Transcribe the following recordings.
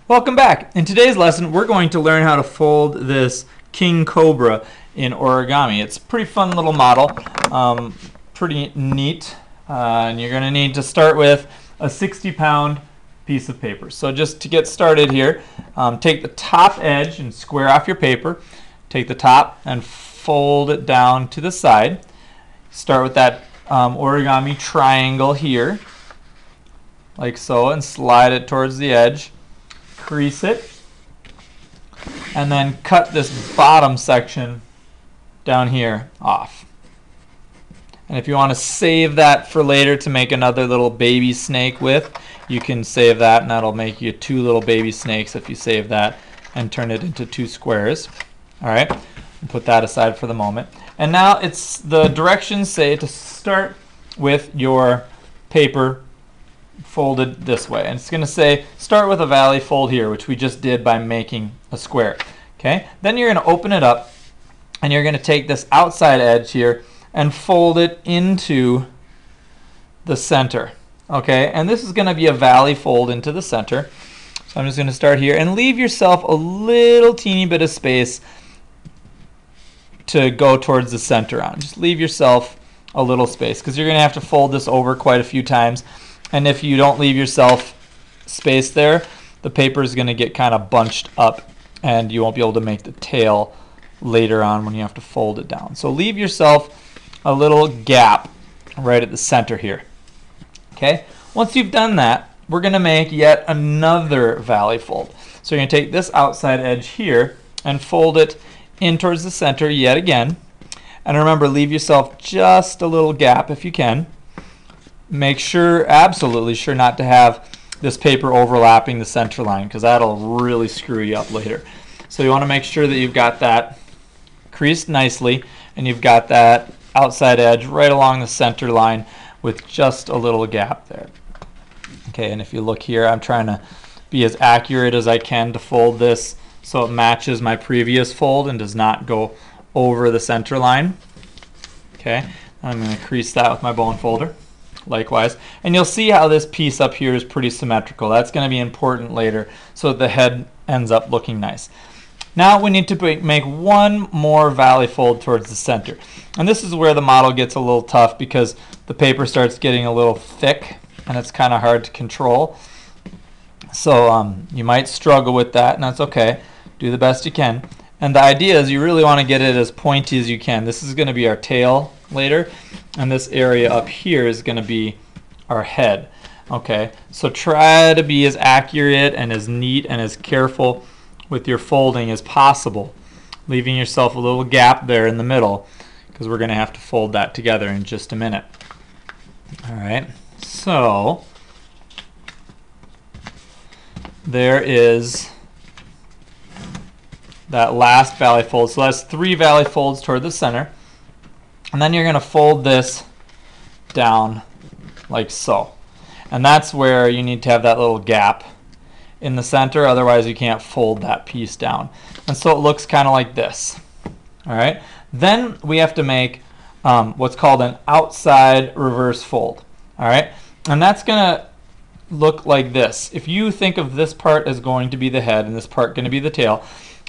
Welcome back. In today's lesson, we're going to learn how to fold this King Cobra in origami. It's a pretty fun little model, pretty neat, and you're going to need to start with a 60-pound piece of paper. So just to get started here, take the top edge and square off your paper. Take the top and fold it down to the side. Start with that origami triangle here, like so, and slide it towards the edge. Crease it, and then cut this bottom section down here off. And if you want to save that for later to make another little baby snake with, you can save that, and that'll make you two little baby snakes if you save that and turn it into two squares. All right, and put that aside for the moment. And now it's the directions say to start with your paper folded this way, and it's going to say start with a valley fold here, which we just did by making a square. Okay, then you're going to open it up and you're going to take this outside edge here and fold it into the center. Okay, and this is going to be a valley fold into the center. So I'm just going to start here and leave yourself a little teeny bit of space to go towards the center on. Just leave yourself a little space because you're going to have to fold this over quite a few times. And if you don't leave yourself space there, the paper is going to get kind of bunched up and you won't be able to make the tail later on when you have to fold it down. So leave yourself a little gap right at the center here. Okay, once you've done that, we're going to make yet another valley fold. So you're going to take this outside edge here and fold it in towards the center yet again. And remember, leave yourself just a little gap if you can. Make sure, absolutely sure, not to have this paper overlapping the center line because that'll really screw you up later. So you want to make sure that you've got that creased nicely and you've got that outside edge right along the center line with just a little gap there. Okay, and if you look here, I'm trying to be as accurate as I can to fold this so it matches my previous fold and does not go over the center line. Okay, I'm going to crease that with my bone folder. Likewise, and you'll see how this piece up here is pretty symmetrical. That's going to be important later so the head ends up looking nice. Now we need to make one more valley fold towards the center, and this is where the model gets a little tough because the paper starts getting a little thick and it's kind of hard to control. So you might struggle with that, and that's okay. Do the best you can. And the idea is you really want to get it as pointy as you can. This is going to be our tail later, and this area up here is going to be our head. Okay, so try to be as accurate and as neat and as careful with your folding as possible, leaving yourself a little gap there in the middle because we're going to have to fold that together in just a minute. All right, so there is that last valley fold. So that's 3 valley folds toward the center. And then you're going to fold this down like so. And that's where you need to have that little gap in the center, otherwise you can't fold that piece down. And so it looks kind of like this. All right. Then we have to make what's called an outside reverse fold. All right. And that's going to look like this. If you think of this part as going to be the head and this part going to be the tail,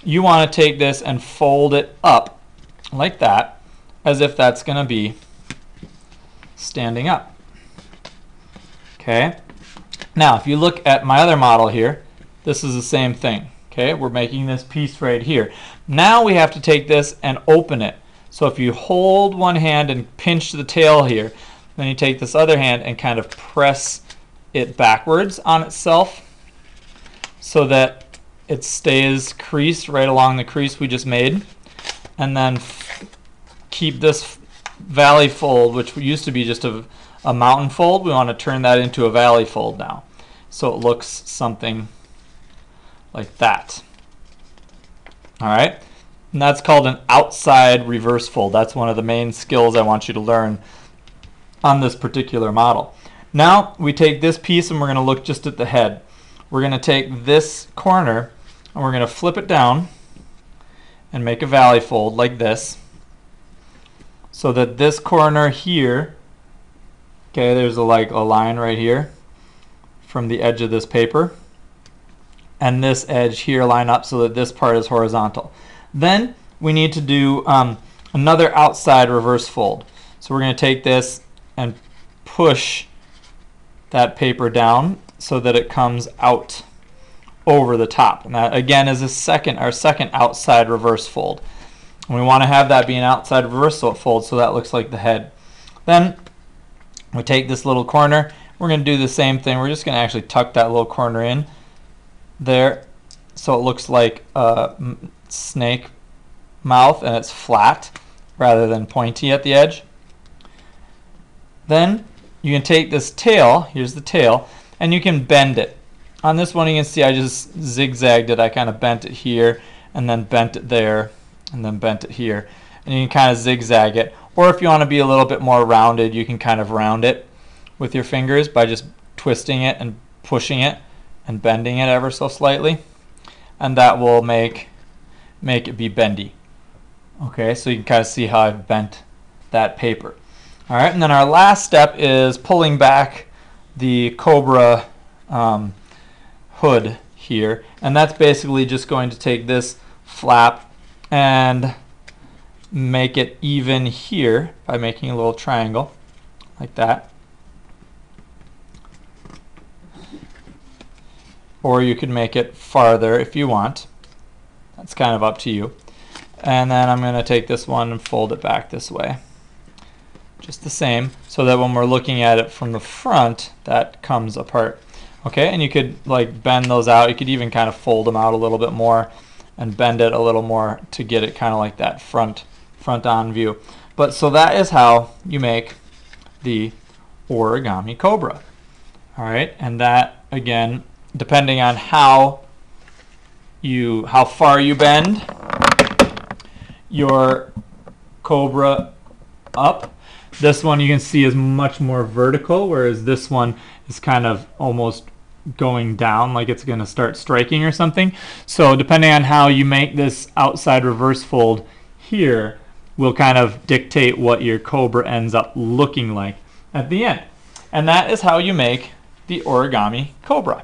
you want to take this and fold it up like that, as if that's going to be standing up. Okay. Now, if you look at my other model here, this is the same thing. Okay, we're making this piece right here. Now we have to take this and open it. So if you hold one hand and pinch the tail here, then you take this other hand and kind of press it backwards on itself so that it stays creased right along the crease we just made. And then keep this valley fold, which used to be just a mountain fold, we want to turn that into a valley fold now. So it looks something like that. All right, and that's called an outside reverse fold. That's one of the main skills I want you to learn on this particular model. Now we take this piece and we're going to look just at the head. We're going to take this corner and we're going to flip it down and make a valley fold like this, so that this corner here, okay, there's like a line right here from the edge of this paper, and this edge here line up so that this part is horizontal. Then we need to do another outside reverse fold. So we're going to take this and push that paper down so that it comes out over the top. And that again is our second outside reverse fold. And we want to have that be an outside reverse fold so that looks like the head. Then we take this little corner. We're going to do the same thing. We're just going to actually tuck that little corner in there so it looks like a snake mouth and it's flat rather than pointy at the edge. Then you can take this tail, here's the tail, and you can bend it. On this one you can see I just zigzagged it. I kind of bent it here and then bent it there and then bent it here. And you can kind of zigzag it. Or if you want to be a little bit more rounded, you can kind of round it with your fingers by just twisting it and pushing it and bending it ever so slightly. And that will make it be bendy. Okay, so you can kind of see how I've bent that paper. All right, and then our last step is pulling back the Cobra hood here. And that's basically just going to take this flap and make it even here by making a little triangle like that. Or you could make it farther if you want. That's kind of up to you. And then I'm going to take this one and fold it back this way. Just the same, so that when we're looking at it from the front, that comes apart. Okay, and you could like bend those out. You could even kind of fold them out a little bit more and bend it a little more to get it kind of like that front on view. But so that is how you make the Origami Cobra. All right, and that again, depending on how far you bend your Cobra up. This one you can see is much more vertical, whereas this one is kind of almost going down like it's going to start striking or something. So depending on how you make this outside reverse fold here will kind of dictate what your Cobra ends up looking like at the end. And that is how you make the Origami Cobra.